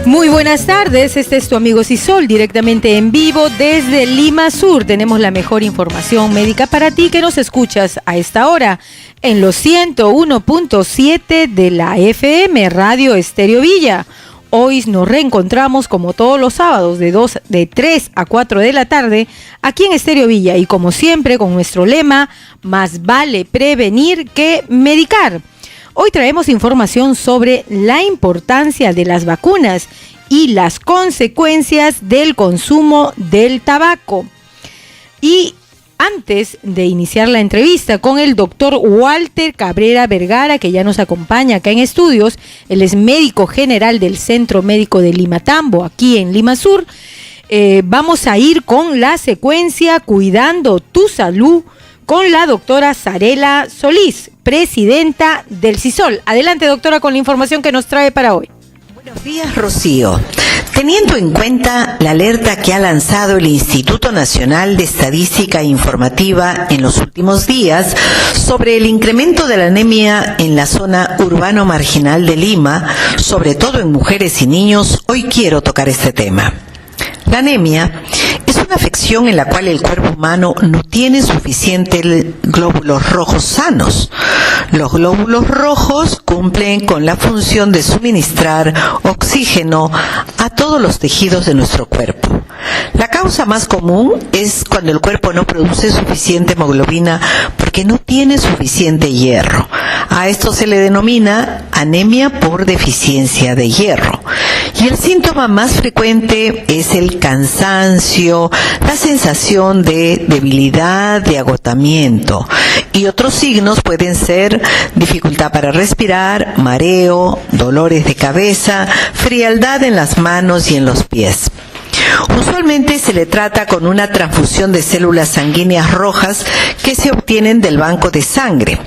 Muy buenas tardes, este es tu amigo Sisol, directamente en vivo desde Lima Sur. Tenemos la mejor información médica para ti que nos escuchas a esta hora en los 101.7 de la FM Radio Estéreo Villa. Hoy nos reencontramos como todos los sábados de 3 a 4 de la tarde aquí en Estéreo Villa y como siempre con nuestro lema, más vale prevenir que medicar. Hoy traemos información sobre la importancia de las vacunas y las consecuencias del consumo del tabaco. Y antes de iniciar la entrevista con el doctor Walter Cabrera Vergara, que ya nos acompaña acá en estudios, él es médico general del Centro Médico de Limatambo, aquí en Lima Sur, vamos a ir con la secuencia Cuidando tu Salud, con la doctora Sarela Solís, presidenta del CISOL. Adelante, doctora, con la información que nos trae para hoy. Buenos días, Rocío. Teniendo en cuenta la alerta que ha lanzado el Instituto Nacional de Estadística Informativa en los últimos días sobre el incremento de la anemia en la zona urbano marginal de Lima, sobre todo en mujeres y niños, hoy quiero tocar este tema. La anemia es una afección en la cual el cuerpo humano no tiene suficientes glóbulos rojos sanos. Los glóbulos rojos cumplen con la función de suministrar oxígeno a todos los tejidos de nuestro cuerpo. La causa más común es cuando el cuerpo no produce suficiente hemoglobina porque no tiene suficiente hierro. A esto se le denomina anemia por deficiencia de hierro. Y el síntoma más frecuente es el cansancio, la sensación de debilidad, de agotamiento. Y otros signos pueden ser dificultad para respirar, mareo, dolores de cabeza, frialdad en las manos y en los pies. Usualmente se le trata con una transfusión de células sanguíneas rojas que se obtienen del banco de sangre.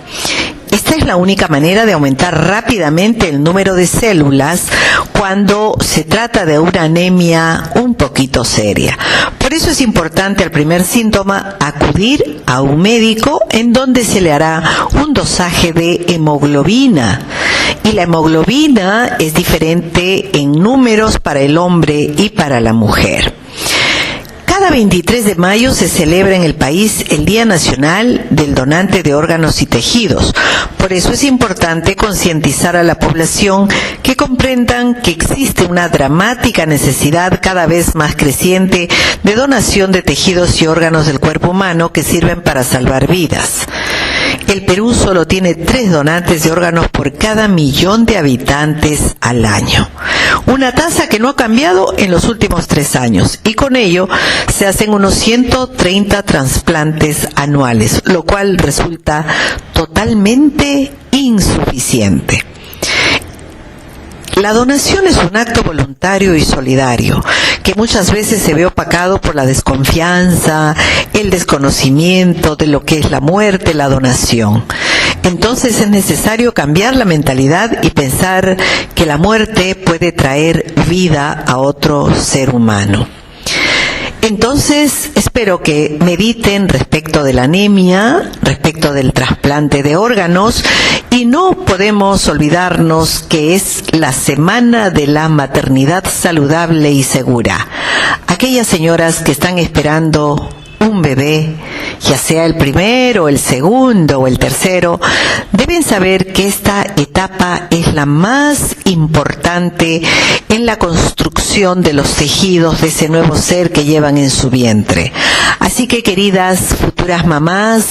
Esta es la única manera de aumentar rápidamente el número de células cuando se trata de una anemia un poquito seria. Por eso es importante al primer síntoma acudir a un médico en donde se le hará un dosaje de hemoglobina. Y la hemoglobina es diferente en números para el hombre y para la mujer. Cada 23 de mayo se celebra en el país el Día Nacional del Donante de Órganos y Tejidos. Por eso es importante concientizar a la población que comprendan que existe una dramática necesidad cada vez más creciente de donación de tejidos y órganos del cuerpo humano que sirven para salvar vidas. El Perú solo tiene 3 donantes de órganos por cada 1.000.000 de habitantes al año. Una tasa que no ha cambiado en los últimos 3 años y con ello se hacen unos 130 trasplantes anuales, lo cual resulta totalmente insuficiente. La donación es un acto voluntario y solidario, que muchas veces se ve opacado por la desconfianza, el desconocimiento de lo que es la muerte, la donación. Entonces es necesario cambiar la mentalidad y pensar que la muerte puede traer vida a otro ser humano. Entonces, espero que mediten respecto de la anemia, respecto del trasplante de órganos, y no podemos olvidarnos que es la semana de la maternidad saludable y segura. Aquellas señoras que están esperando un bebé, ya sea el primero, el segundo o el tercero, deben saber que esta etapa es la más importante en la construcción de los tejidos de ese nuevo ser que llevan en su vientre. Así que, queridas futuras mamás,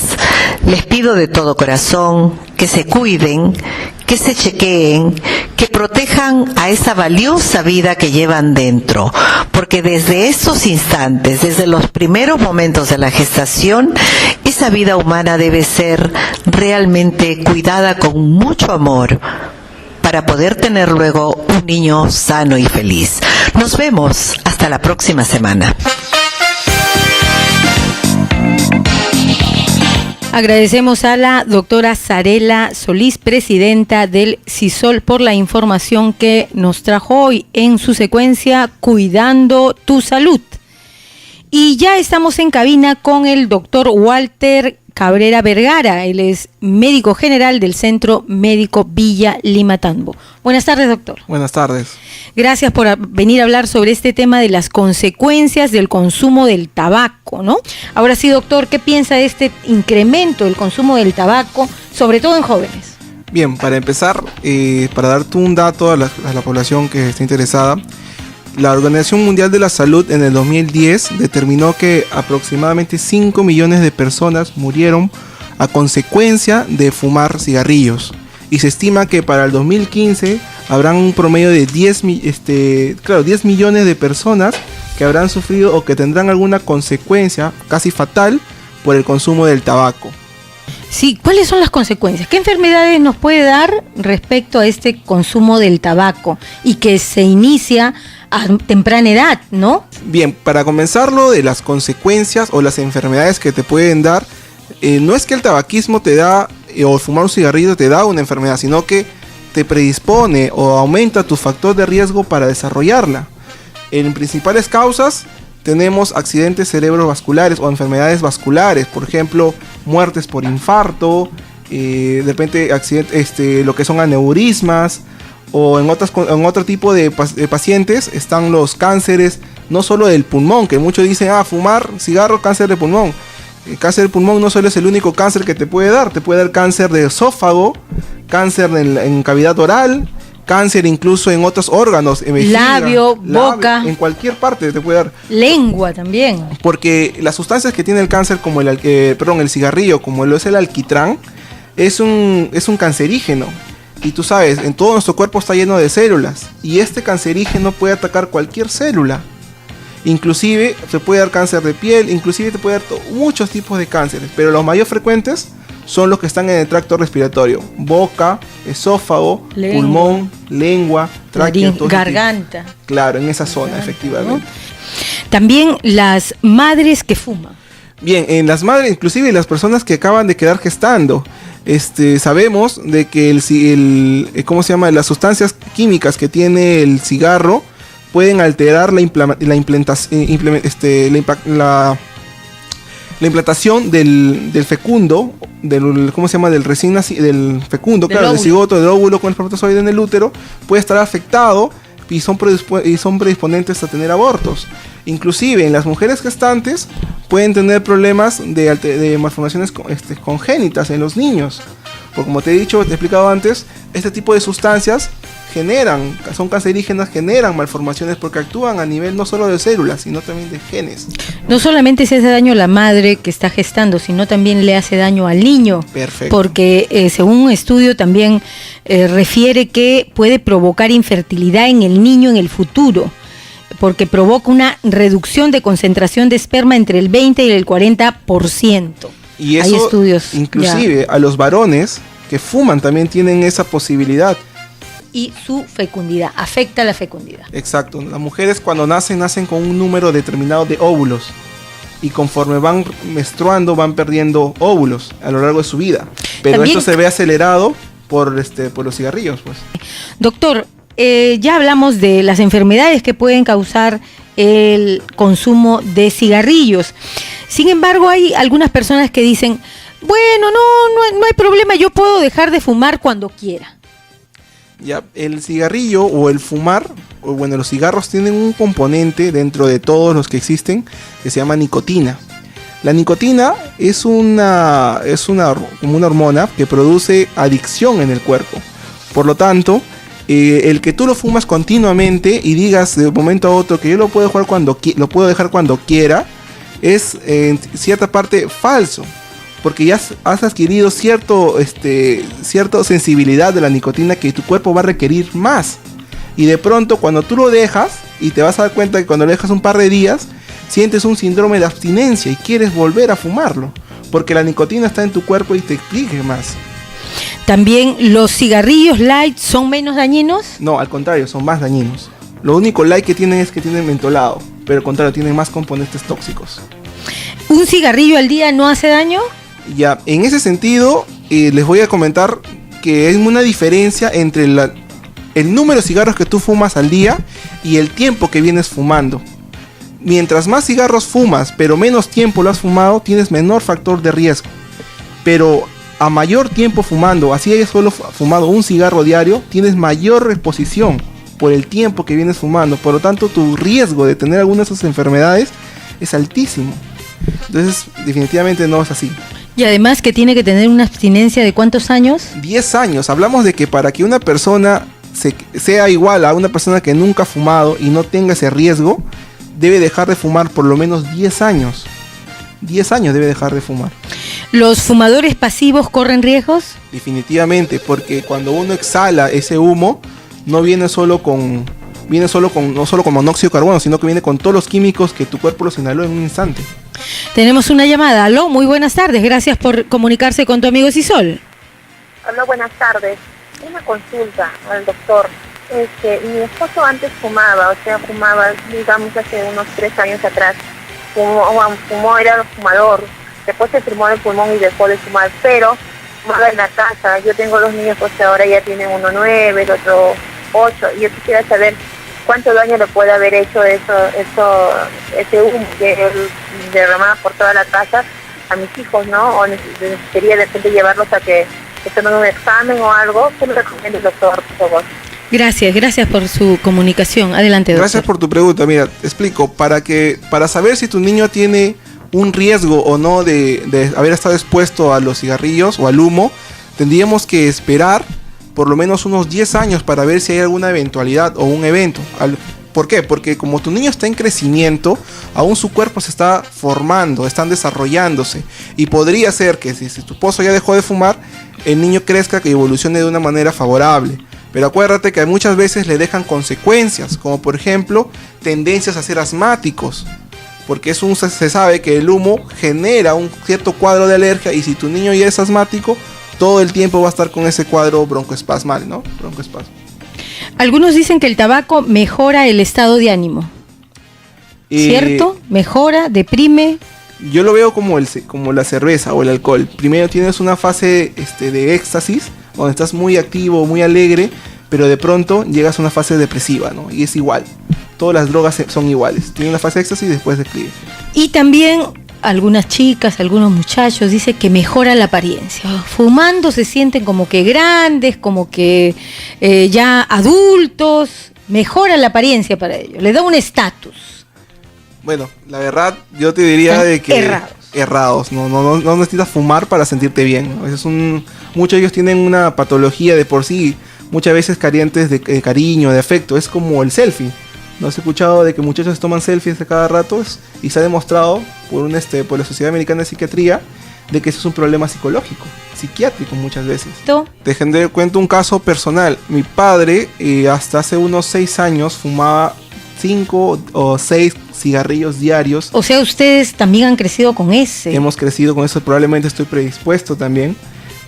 les pido de todo corazón que se cuiden, que se chequeen, que protejan a esa valiosa vida que llevan dentro, porque desde esos instantes, desde los primeros momentos de la gestación, esa vida humana debe ser realmente cuidada con mucho amor para poder tener luego un niño sano y feliz. Nos vemos hasta la próxima semana. Agradecemos a la doctora Sarela Solís, presidenta del CISOL, por la información que nos trajo hoy en su secuencia Cuidando tu Salud. Y ya estamos en cabina con el doctor Walter Cabrera Vergara. Él es médico general del Centro Médico Villa Limatambo. Buenas tardes, doctor. Buenas tardes. Gracias por venir a hablar sobre este tema de las consecuencias del consumo del tabaco, ¿no? Ahora sí, doctor, ¿qué piensa de este incremento del consumo del tabaco, sobre todo en jóvenes? Bien, para empezar, para darte un dato a la población que esté interesada, la Organización Mundial de la Salud en el 2010 determinó que aproximadamente 5 millones de personas murieron a consecuencia de fumar cigarrillos. Y se estima que para el 2015 habrán un promedio de 10 millones de personas que habrán sufrido o que tendrán alguna consecuencia casi fatal por el consumo del tabaco. Sí, ¿cuáles son las consecuencias? ¿Qué enfermedades nos puede dar respecto a este consumo del tabaco y que se inicia a temprana edad, ¿no? Bien, para comenzarlo de las consecuencias o las enfermedades que te pueden dar, no es que el tabaquismo te da o fumar un cigarrillo te da una enfermedad, sino que te predispone o aumenta tu factor de riesgo para desarrollarla. En principales causas tenemos accidentes cerebrovasculares o enfermedades vasculares, por ejemplo, muertes por infarto, de repente lo que son aneurismas, o en otro tipo de pacientes están los cánceres, no solo del pulmón, que muchos dicen, fumar cigarro, cáncer de pulmón. El cáncer de pulmón no solo es el único cáncer que te puede dar cáncer de esófago, cáncer en cavidad oral, cáncer incluso en otros órganos, en vejiga, labio, boca, en cualquier parte te puede dar. Lengua también. Porque las sustancias que tiene el cáncer, como el cigarrillo, como lo es el alquitrán, es un cancerígeno. Y tú sabes, en todo nuestro cuerpo está lleno de células, y este cancerígeno puede atacar cualquier célula. Inclusive te puede dar cáncer de piel, inclusive te puede dar muchos tipos de cánceres, pero los más frecuentes son los que están en el tracto respiratorio: boca, esófago, pulmón, lengua, tráquea, garganta. Claro, en esa zona, efectivamente. ¿No? También las madres que fuman. Bien, en las madres, inclusive las personas que acaban de quedar gestando, sabemos de que las sustancias químicas que tiene el cigarro pueden alterar la implantación del fecundo, del recién nacido, del fecundo, del cigoto, del óvulo con el espermatozoide en el útero, puede estar afectado y son predisponentes a tener abortos. Inclusive en las mujeres gestantes pueden tener problemas de malformaciones congénitas en los niños. Porque como te he explicado antes, este tipo de sustancias son cancerígenas, generan malformaciones porque actúan a nivel no solo de células, sino también de genes. No solamente se hace daño a la madre que está gestando, sino también le hace daño al niño. Perfecto. Porque según un estudio también refiere que puede provocar infertilidad en el niño en el futuro, porque provoca una reducción de concentración de esperma entre el 20 y el 40%. Y eso, hay estudios, inclusive a los varones que fuman también tienen esa posibilidad. Y su fecundidad, afecta la fecundidad. Exacto, las mujeres cuando nacen con un número determinado de óvulos, y conforme van menstruando van perdiendo óvulos a lo largo de su vida. Pero también esto se ve acelerado por los cigarrillos, pues. Doctor, ya hablamos de las enfermedades que pueden causar el consumo de cigarrillos. Sin embargo, hay algunas personas que dicen, bueno, no hay problema, yo puedo dejar de fumar cuando quiera. Ya, el cigarrillo o el fumar, los cigarros tienen un componente dentro de todos los que existen que se llama nicotina. La nicotina es como una hormona que produce adicción en el cuerpo. Por lo tanto, el que tú lo fumas continuamente y digas de un momento a otro que yo lo puedo dejar cuando quiera, es en cierta parte falso. Porque ya has adquirido cierta sensibilidad de la nicotina que tu cuerpo va a requerir más. Y de pronto cuando tú lo dejas, y te vas a dar cuenta que cuando lo dejas un par de días, sientes un síndrome de abstinencia y quieres volver a fumarlo. Porque la nicotina está en tu cuerpo y te exige más. ¿También los cigarrillos light son menos dañinos? No, al contrario, son más dañinos. Lo único light que tienen es que tienen mentolado, pero al contrario, tienen más componentes tóxicos. ¿Un cigarrillo al día no hace daño? Ya, en ese sentido, les voy a comentar que hay una diferencia entre el número de cigarros que tú fumas al día y el tiempo que vienes fumando. Mientras más cigarros fumas, pero menos tiempo lo has fumado, tienes menor factor de riesgo. pero a mayor tiempo fumando, así hayas solo fumado un cigarro diario, tienes mayor exposición por el tiempo que vienes fumando. Por lo tanto, tu riesgo de tener alguna de esas enfermedades es altísimo. Entonces, definitivamente no es así. Y además que tiene que tener una abstinencia de ¿cuántos años? 10 años. Hablamos de que para que una persona sea igual a una persona que nunca ha fumado y no tenga ese riesgo, debe dejar de fumar por lo menos 10 años. 10 años debe dejar de fumar. ¿Los fumadores pasivos corren riesgos? Definitivamente, porque cuando uno exhala ese humo, no viene solo con monóxido de carbono, sino que viene con todos los químicos que tu cuerpo los inhaló en un instante. Tenemos una llamada. Aló, muy buenas tardes. Gracias por comunicarse con tu amigo Sisol. Hola, buenas tardes. Una consulta al doctor. Mi esposo antes fumaba, digamos, hace unos 3 años atrás. Fumó, era fumador. Después se enfermó del pulmón y dejó de fumar, pero fumaba en la casa. Yo tengo 2 niños, pues ahora ya tienen uno 9, el otro 8. Y yo quisiera saber cuánto daño le puede haber hecho ese humo que él derramaba por toda la casa a mis hijos, ¿no? O necesitaría de repente llevarlos a que tomen un examen o algo. ¿Qué me recomienda el doctor, por favor? Gracias por su comunicación. Adelante, doctor. Gracias por tu pregunta. Mira, te explico. Para saber si tu niño tiene un riesgo o no de haber estado expuesto a los cigarrillos o al humo, tendríamos que esperar por lo menos unos 10 años para ver si hay alguna eventualidad o un evento. ¿Por qué? Porque como tu niño está en crecimiento, aún su cuerpo se está formando, están desarrollándose. Y podría ser que si tu esposo ya dejó de fumar, el niño crezca, que evolucione de una manera favorable. Pero acuérdate que muchas veces le dejan consecuencias, como por ejemplo, tendencias a ser asmáticos. Porque se sabe que el humo genera un cierto cuadro de alergia, y si tu niño ya es asmático, todo el tiempo va a estar con ese cuadro broncoespasmal, ¿no? Broncoespasmo. Algunos dicen que el tabaco mejora el estado de ánimo. ¿Cierto? Mejora, deprime. Yo lo veo como la cerveza o el alcohol. Primero tienes una fase de éxtasis, donde estás muy activo, muy alegre, pero de pronto llegas a una fase depresiva, ¿no? Y es igual. Todas las drogas son iguales. Tiene una fase de éxtasis y después declive. Y también algunas chicas, algunos muchachos dicen que mejora la apariencia. Fumando se sienten como que grandes, como que ya adultos. Mejora la apariencia para ellos. Le da un estatus. Bueno, la verdad, yo te diría de que errados. No necesitas fumar para sentirte bien, ¿no? Muchos de ellos tienen una patología de por sí, muchas veces carentes de cariño, de afecto. Es como el selfie. ¿No has escuchado de que muchachos toman selfies a cada rato? Y se ha demostrado por la Sociedad Americana de Psiquiatría de que eso es un problema psicológico, psiquiátrico muchas veces. Te cuento un caso personal. Mi padre hasta hace unos 6 años fumaba 5 o 6 cigarrillos diarios. O sea, ustedes también han crecido con ese. Hemos crecido con eso, probablemente estoy predispuesto también.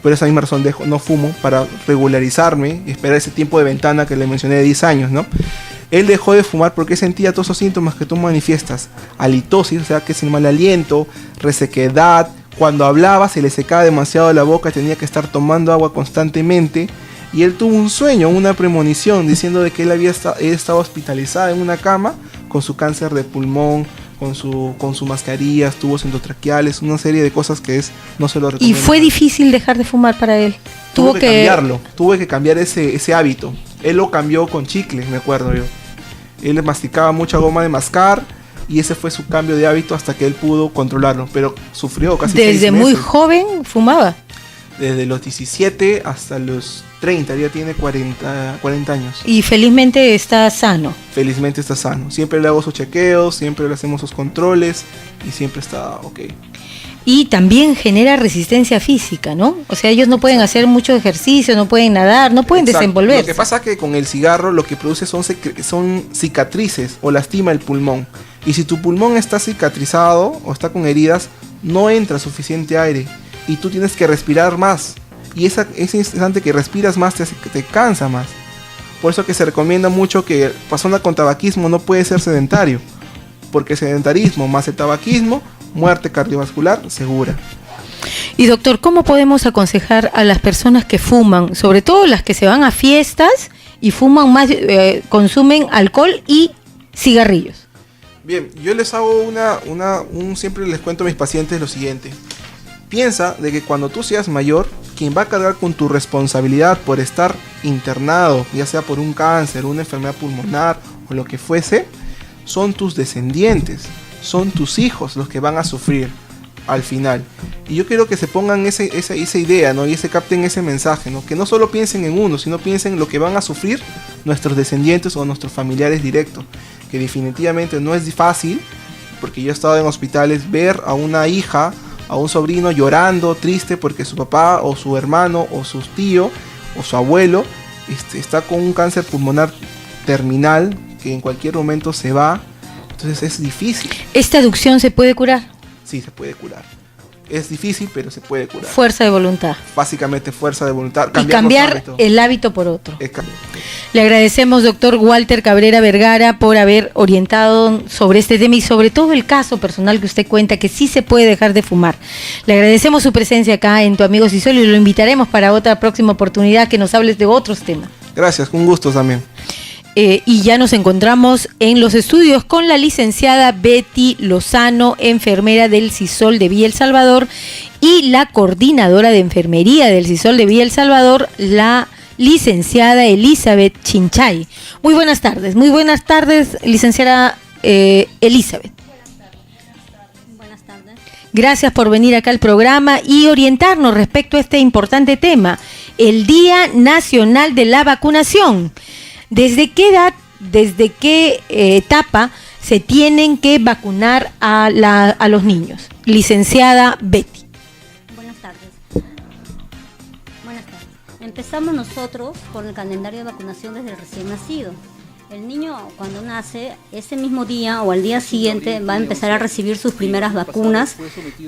Por esa misma razón no fumo, para regularizarme y esperar ese tiempo de ventana que le mencioné de 10 años, ¿no? Él dejó de fumar porque sentía todos esos síntomas que tú manifiestas. Halitosis, o sea, que es el mal aliento, resequedad. Cuando hablaba se le secaba demasiado la boca, tenía que estar tomando agua constantemente. Y él tuvo un sueño, una premonición, diciendo de que él estaba hospitalizado en una cama con su cáncer de pulmón, con su mascarilla, tubos endotraqueales, una serie de cosas que no se lo recomiendo. ¿Y fue difícil dejar de fumar para él? Tuvo que cambiarlo, tuve que cambiar ese hábito. Él lo cambió con chicle, me acuerdo yo. Él masticaba mucha goma de mascar y ese fue su cambio de hábito hasta que él pudo controlarlo, pero sufrió casi 6 meses. ¿Desde muy joven fumaba? Desde los 17 hasta los 30, ya tiene 40 años. Y felizmente está sano. Felizmente está sano. Siempre le hago sus chequeos, siempre le hacemos sus controles y siempre está ok. Y también genera resistencia física, ¿no? O sea, ellos no pueden hacer mucho ejercicio, no pueden nadar, no pueden desenvolverse. Lo que pasa es que con el cigarro lo que produce son cicatrices o lastima el pulmón. Y si tu pulmón está cicatrizado o está con heridas, no entra suficiente aire y tú tienes que respirar más. Y ese instante que respiras más te cansa más. Por eso que se recomienda mucho que persona con tabaquismo no puede ser sedentario, porque sedentarismo más el tabaquismo, muerte cardiovascular segura. Y doctor, ¿cómo podemos aconsejar a las personas que fuman, sobre todo las que se van a fiestas y fuman más, consumen alcohol y cigarrillos? Bien, yo les hago siempre les cuento a mis pacientes lo siguiente. piensa de que cuando tú seas mayor, quien va a cargar con tu responsabilidad por estar internado, ya sea por un cáncer, una enfermedad pulmonar o lo que fuese, son tus descendientes, son tus hijos los que van a sufrir al final. Y yo quiero que se pongan esa idea, ¿no? Y se capten ese mensaje, ¿no? Que no solo piensen en uno, sino piensen en lo que van a sufrir nuestros descendientes o nuestros familiares directos, que definitivamente no es fácil, porque yo he estado en hospitales, ver a una hija, a un sobrino llorando, triste porque su papá o su hermano o su tío o su abuelo está con un cáncer pulmonar terminal que en cualquier momento se va. Entonces es difícil. ¿Esta adicción se puede curar? Sí, se puede curar. Es difícil, pero se puede curar. Fuerza de voluntad. Básicamente fuerza de voluntad. Y cambiar el hábito por otro. Es Le agradecemos, doctor Walter Cabrera Vergara, por haber orientado sobre este tema y sobre todo el caso personal que usted cuenta, que sí se puede dejar de fumar. Le agradecemos su presencia acá en Tu Amigo Sisol y lo invitaremos para otra próxima oportunidad que nos hables de otros temas. Gracias, un gusto también. Y ya nos encontramos en los estudios con la licenciada Betty Lozano, enfermera del Sisol de Villa El Salvador, y la coordinadora de enfermería del Sisol de Villa El Salvador, la licenciada Elizabeth Chinchay. Muy buenas tardes, licenciada Elizabeth. Buenas tardes. Gracias por venir acá al programa y orientarnos respecto a este importante tema, el Día Nacional de la Vacunación. ¿Desde qué edad, desde qué etapa se tienen que vacunar a los niños? Licenciada Betty. Buenas tardes. Empezamos nosotros con el calendario de vacunación desde el recién nacido. El niño cuando nace, ese mismo día o al día siguiente va a empezar a recibir sus primeras vacunas,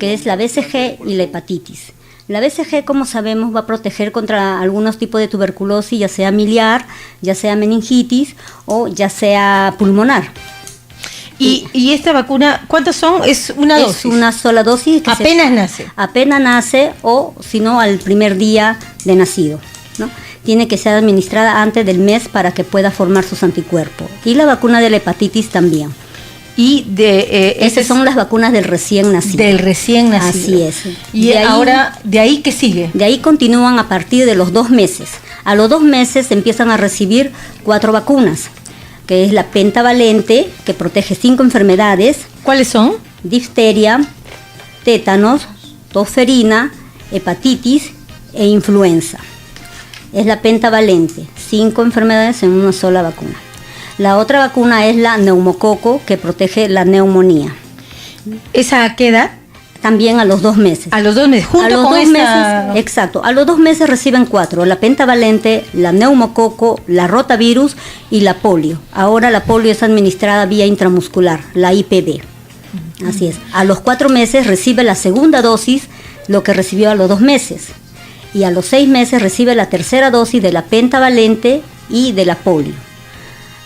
que es la BCG y la hepatitis. La BCG, como sabemos, va a proteger contra algunos tipos de tuberculosis, ya sea miliar, ya sea meningitis o ya sea pulmonar. ¿Y esta vacuna, cuántas son? ¿Es una dosis? Es una sola dosis. Que apenas nace. Apenas nace o, si no, al primer día de nacido, ¿no? Tiene que ser administrada antes del mes para que pueda formar sus anticuerpos. Y la vacuna de la hepatitis también. Y esas son las vacunas del recién nacido. Del recién nacido. Así es. Y ahora, ¿de ahí qué sigue? De ahí continúan a partir de los 2 meses. A los 2 meses empiezan a recibir 4 vacunas, que es la pentavalente, que protege 5 enfermedades. ¿Cuáles son? Difteria, tétanos, tosferina, hepatitis e influenza. Es la pentavalente, 5 enfermedades en una sola vacuna. La otra vacuna es la neumococo, que protege la neumonía. ¿Esa a qué edad? También a los 2 meses. A los 2 meses, junto a los con 2 esta... meses, exacto. A los 2 meses reciben 4, la pentavalente, la neumococo, la rotavirus y la polio. Ahora la polio es administrada vía intramuscular, la IPV. Así es. A los 4 meses recibe la segunda dosis, lo que recibió a los 2 meses. Y a los 6 meses recibe la tercera dosis de la pentavalente y de la polio.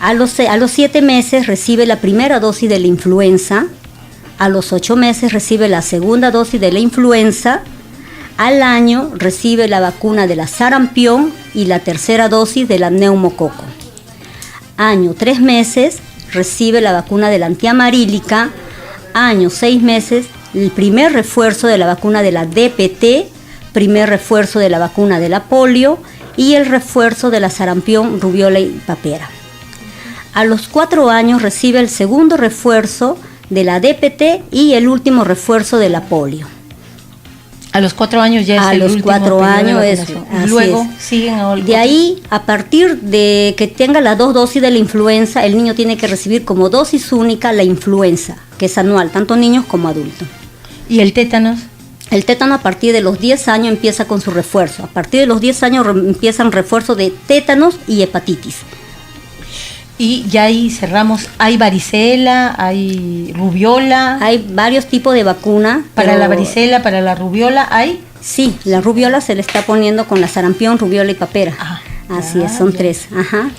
A los 7 meses recibe la primera dosis de la influenza. A los 8 meses recibe la segunda dosis de la influenza. Al año recibe la vacuna de la sarampión y la tercera dosis de la neumococo. Año 3 meses recibe la vacuna de la antiamarílica. Año 6 meses el primer refuerzo de la vacuna de la DPT, primer refuerzo de la vacuna de la polio y el refuerzo de la sarampión, rubiola y papera. A los 4 años recibe el segundo refuerzo de la DPT y el último refuerzo de la polio. A los 4 años ya es el último. A los 4 años es. Luego siguen a de ahí, a partir de que tenga las 2 dosis de la influenza, el niño tiene que recibir como dosis única la influenza, que es anual, tanto niños como adultos. ¿Y el tétanos? El tétano a partir de los 10 años empieza con su refuerzo. A partir de los 10 años empiezan refuerzos de tétanos y hepatitis. Y ya ahí cerramos, hay varicela, hay rubiola. Hay varios tipos de vacuna. Para la varicela, para la rubiola, ¿hay? Sí, la rubiola se le está poniendo con la sarampión, rubiola y papera. Así es, son 3. Ajá.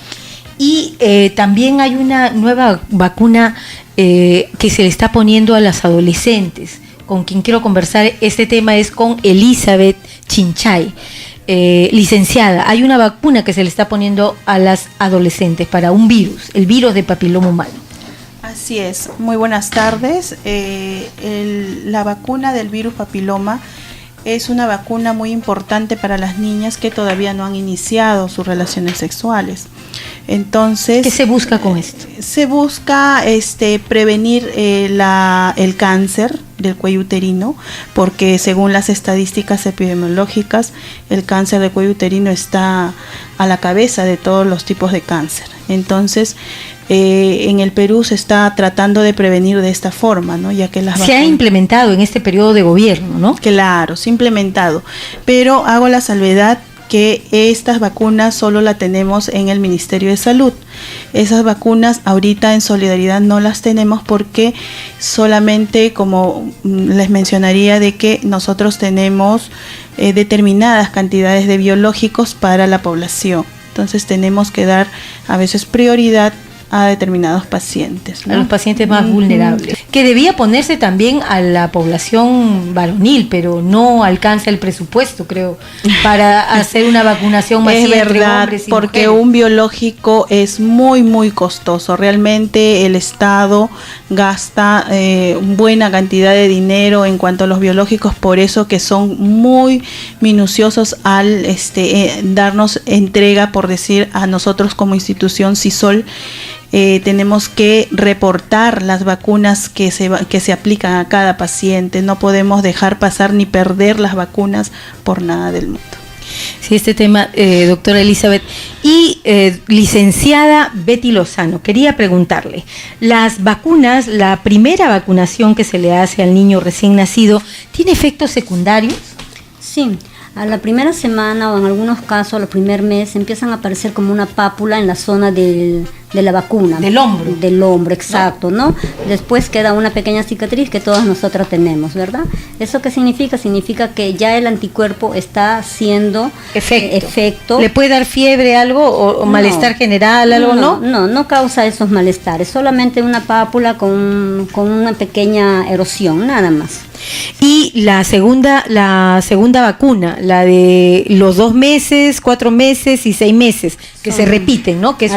Y también hay una nueva vacuna que se le está poniendo a las adolescentes. Con quien quiero conversar este tema es con Elizabeth Chinchay. Licenciada, hay una vacuna que se le está poniendo a las adolescentes para un virus, el virus de papiloma humano. Así es, muy buenas tardes. La vacuna del virus papiloma es una vacuna muy importante para las niñas que todavía no han iniciado sus relaciones sexuales. Entonces, ¿qué se busca con esto? Se busca prevenir el cáncer del cuello uterino, porque según las estadísticas epidemiológicas, el cáncer del cuello uterino está a la cabeza de todos los tipos de cáncer. Entonces, en el Perú se está tratando de prevenir de esta forma, ¿no? Ya que se ha implementado en este periodo de gobierno, ¿no? Claro, se ha implementado, pero hago la salvedad que estas vacunas solo las tenemos en el Ministerio de Salud. Esas vacunas ahorita en Solidaridad no las tenemos porque solamente, como les mencionaría, de que nosotros tenemos determinadas cantidades de biológicos para la población. Entonces tenemos que dar a veces prioridad a determinados pacientes, ¿no? A los pacientes más vulnerables. Que debía ponerse también a la población varonil, pero no alcanza el presupuesto, creo, para hacer una vacunación masiva entre hombres y porque mujeres. Un biológico es muy, muy costoso. Realmente el Estado gasta buena cantidad de dinero en cuanto a los biológicos, por eso que son muy minuciosos al darnos entrega, por decir, a nosotros como institución CISOL. Tenemos que reportar las vacunas que se aplican a cada paciente. No podemos dejar pasar ni perder las vacunas por nada del mundo. Sí, este tema, doctora Elizabeth. Y licenciada Betty Lozano, quería preguntarle, las vacunas, la primera vacunación que se le hace al niño recién nacido, ¿tiene efectos secundarios? Sí. A la primera semana o en algunos casos al primer mes empiezan a aparecer como una pápula en la zona de la vacuna. Del hombro. Del hombro, exacto, ¿no? Después queda una pequeña cicatriz que todas nosotras tenemos, ¿verdad? ¿Eso qué significa? Significa que ya el anticuerpo está haciendo efecto. ¿Le puede dar fiebre algo o malestar general, algo, no? No causa esos malestares, solamente una pápula con una pequeña erosión, nada más. Y la segunda vacuna, la de los 2 meses, 4 meses y 6 meses, que se repiten, ¿no? Que es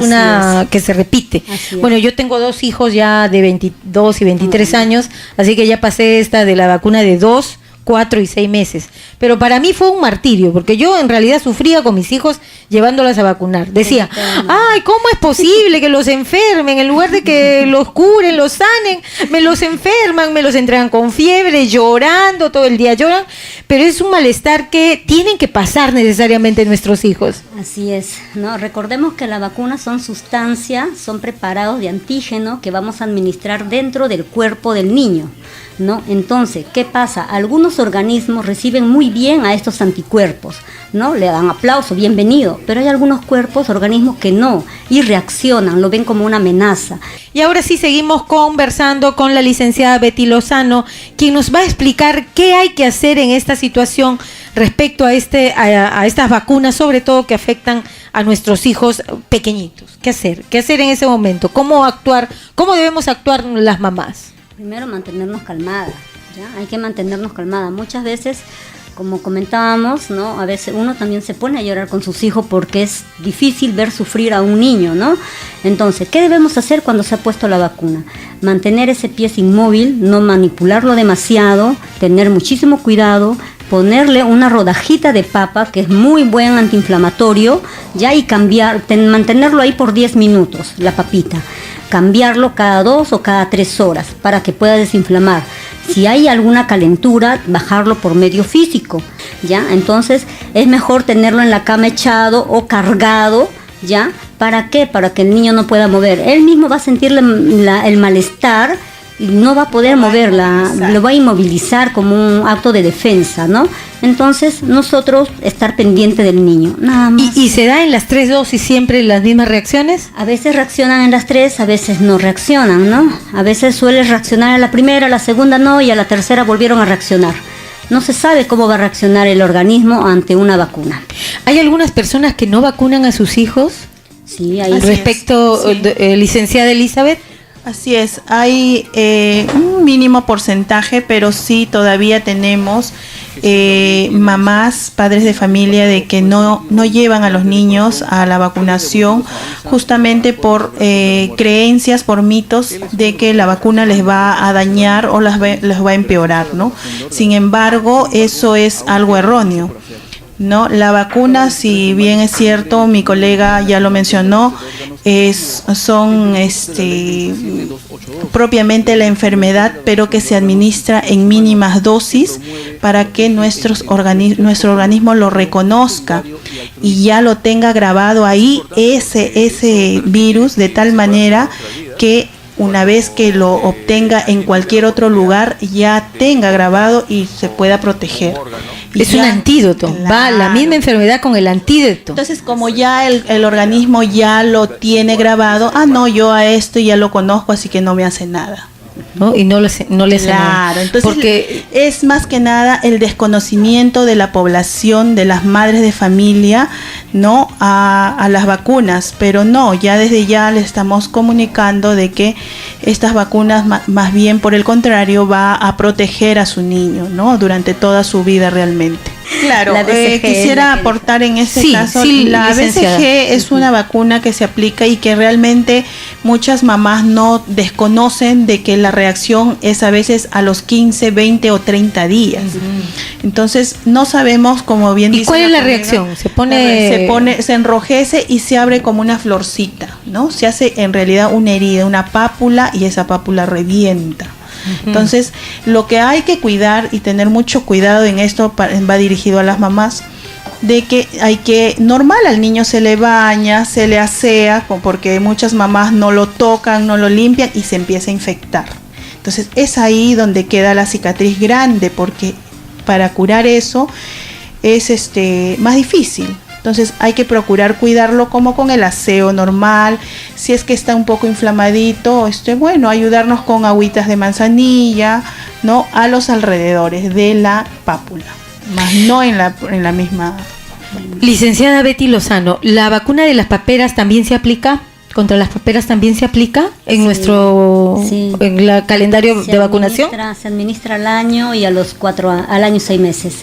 que se repite. Bueno, yo tengo 2 hijos ya de 22 y 23 años, así que ya pasé esta de la vacuna de 2, 4 y 6 meses. Pero para mí fue un martirio, porque yo en realidad sufría con mis hijos llevándolas a vacunar. Decía, ay, ¿cómo es posible que los enfermen? En lugar de que los curen, los sanen, me los enferman, me los entregan con fiebre, llorando, todo el día lloran. Pero es un malestar que tienen que pasar necesariamente nuestros hijos. Así es, ¿no? Recordemos que las vacunas son sustancias, son preparados de antígeno que vamos a administrar dentro del cuerpo del niño, ¿no? Entonces, ¿qué pasa? Algunos organismos reciben muy bien a estos anticuerpos, ¿no? Le dan aplauso, bienvenido, pero hay algunos organismos que no, y reaccionan, lo ven como una amenaza. Y ahora sí seguimos conversando con la licenciada Betty Lozano, quien nos va a explicar qué hay que hacer en esta situación respecto a estas vacunas, sobre todo que afectan a nuestros hijos pequeñitos. ¿Qué hacer? ¿Qué hacer en ese momento? ¿Cómo actuar? ¿Cómo debemos actuar las mamás? Primero, mantenernos calmadas, ¿ya? Hay que mantenernos calmadas. Muchas veces, como comentábamos, ¿no? A veces uno también se pone a llorar con sus hijos porque es difícil ver sufrir a un niño, ¿no? Entonces, ¿qué debemos hacer cuando se ha puesto la vacuna? Mantener ese pie inmóvil, no manipularlo demasiado, tener muchísimo cuidado, ponerle una rodajita de papa, que es muy buen antiinflamatorio, ya, y mantenerlo ahí por 10 minutos, la papita. Cambiarlo cada 2 o cada 3 horas para que pueda desinflamar. Si hay alguna calentura, bajarlo por medio físico, ¿ya? Entonces es mejor tenerlo en la cama echado o cargado, ¿ya? ¿Para qué? Para que el niño no pueda mover. Él mismo va a sentir el malestar y no va a poder moverla, lo va a inmovilizar como un acto de defensa, ¿no? Entonces nosotros estar pendiente del niño, nada más. ¿Y se da en las 3 dosis siempre las mismas reacciones? A veces reaccionan en las 3, a veces no reaccionan, ¿no? A veces suele reaccionar a la primera, a la segunda no, y a la tercera volvieron a reaccionar. No se sabe cómo va a reaccionar el organismo ante una vacuna. ¿Hay algunas personas que no vacunan a sus hijos? Sí, hay. Respecto, sí. Licenciada Elizabeth. Así es, hay un mínimo porcentaje, pero sí todavía tenemos mamás, padres de familia de que no llevan a los niños a la vacunación justamente por creencias, por mitos de que la vacuna les va a dañar o les va a empeorar, ¿no? Sin embargo, eso es algo erróneo, ¿no? La vacuna, si bien es cierto, mi colega ya lo mencionó, son propiamente la enfermedad, pero que se administra en mínimas dosis para que nuestro organismo lo reconozca y ya lo tenga grabado ahí ese virus, de tal manera que una vez que lo obtenga en cualquier otro lugar ya tenga grabado y se pueda proteger. Es un antídoto, claro. Va la misma enfermedad con el antídoto. Entonces, como ya el organismo ya lo tiene grabado, no, yo a esto ya lo conozco, así que no me hace nada, ¿no? Y no le hace nada. Claro, entonces porque es más que nada el desconocimiento de la población, de las madres de familia, ¿no? A las vacunas, pero no, ya desde ya le estamos comunicando de que estas vacunas más bien por el contrario va a proteger a su niño, ¿no? Durante toda su vida realmente. Claro, quisiera aportar en este caso, la BCG es una vacuna que se aplica y que realmente muchas mamás no desconocen de que la reacción es a veces a los 15, 20 o 30 días. Entonces no sabemos, como bien dice. ¿Y cuál es la reacción? Se enrojece y se abre como una florcita, ¿no? Se hace en realidad una herida, una pápula, y esa pápula revienta. Entonces, lo que hay que cuidar y tener mucho cuidado en esto va dirigido a las mamás, de que normal al niño se le baña, se le asea, porque muchas mamás no lo tocan, no lo limpian y se empieza a infectar. Entonces, es ahí donde queda la cicatriz grande, porque para curar eso es más difícil. Entonces hay que procurar cuidarlo como con el aseo normal. Si es que está un poco inflamadito, bueno, ayudarnos con agüitas de manzanilla, ¿no? A los alrededores de la pápula, más no en la misma. Licenciada Betty Lozano, ¿la vacuna de las paperas también se aplica? ¿Contra las paperas también se aplica en en el calendario de vacunación? Se administra al año y al año 6 meses.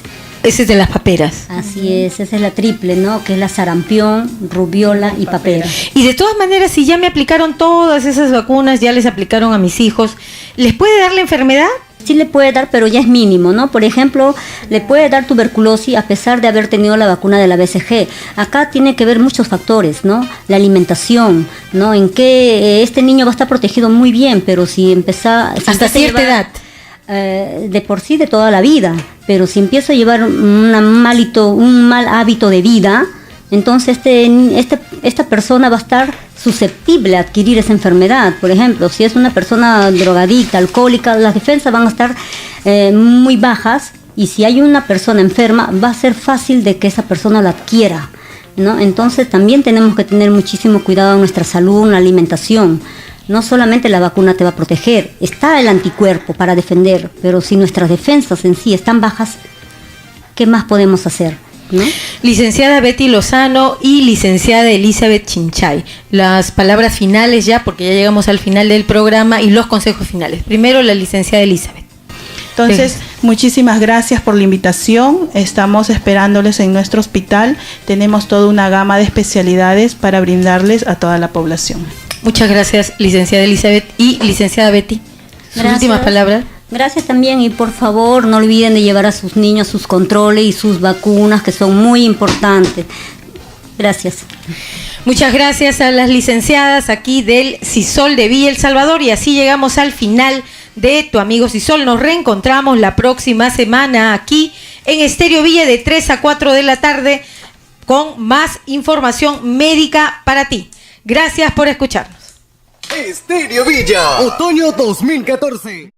Ese es de las paperas. Así es, esa es la triple, ¿no? Que es la sarampión, rubiola y papera. Y de todas maneras, si ya me aplicaron todas esas vacunas, ya les aplicaron a mis hijos, ¿les puede dar la enfermedad? Sí le puede dar, pero ya es mínimo, ¿no? Por ejemplo, le puede dar tuberculosis a pesar de haber tenido la vacuna de la BCG. Acá tiene que ver muchos factores, ¿no? La alimentación, ¿no? En que este niño va a estar protegido muy bien, pero si hasta cierta edad. De por sí de toda la vida, pero si empieza a llevar un mal hábito de vida, entonces esta persona va a estar susceptible a adquirir esa enfermedad. Por ejemplo, si es una persona drogadicta, alcohólica, las defensas van a estar muy bajas, y si hay una persona enferma va a ser fácil de que esa persona la adquiera, ¿no? Entonces también tenemos que tener muchísimo cuidado en nuestra salud, en la alimentación. No solamente la vacuna te va a proteger, está el anticuerpo para defender, pero si nuestras defensas en sí están bajas, ¿qué más podemos hacer, ¿no? Licenciada Betty Lozano y licenciada Elizabeth Chinchay, las palabras finales ya, porque ya llegamos al final del programa, y los consejos finales. Primero, la licenciada Elizabeth. Entonces, muchísimas gracias por la invitación. Estamos esperándoles en nuestro hospital. Tenemos toda una gama de especialidades para brindarles a toda la población. Muchas gracias, licenciada Elizabeth y licenciada Betty. Sus últimas palabras. Gracias también, y por favor no olviden de llevar a sus niños sus controles y sus vacunas, que son muy importantes. Gracias. Muchas gracias a las licenciadas aquí del CISOL de Villa El Salvador, y así llegamos al final de Tu Amigo CISOL. Nos reencontramos la próxima semana aquí en Estéreo Villa de 3 a 4 de la tarde con más información médica para ti. Gracias por escucharnos. Estéreo Villa, otoño 2014.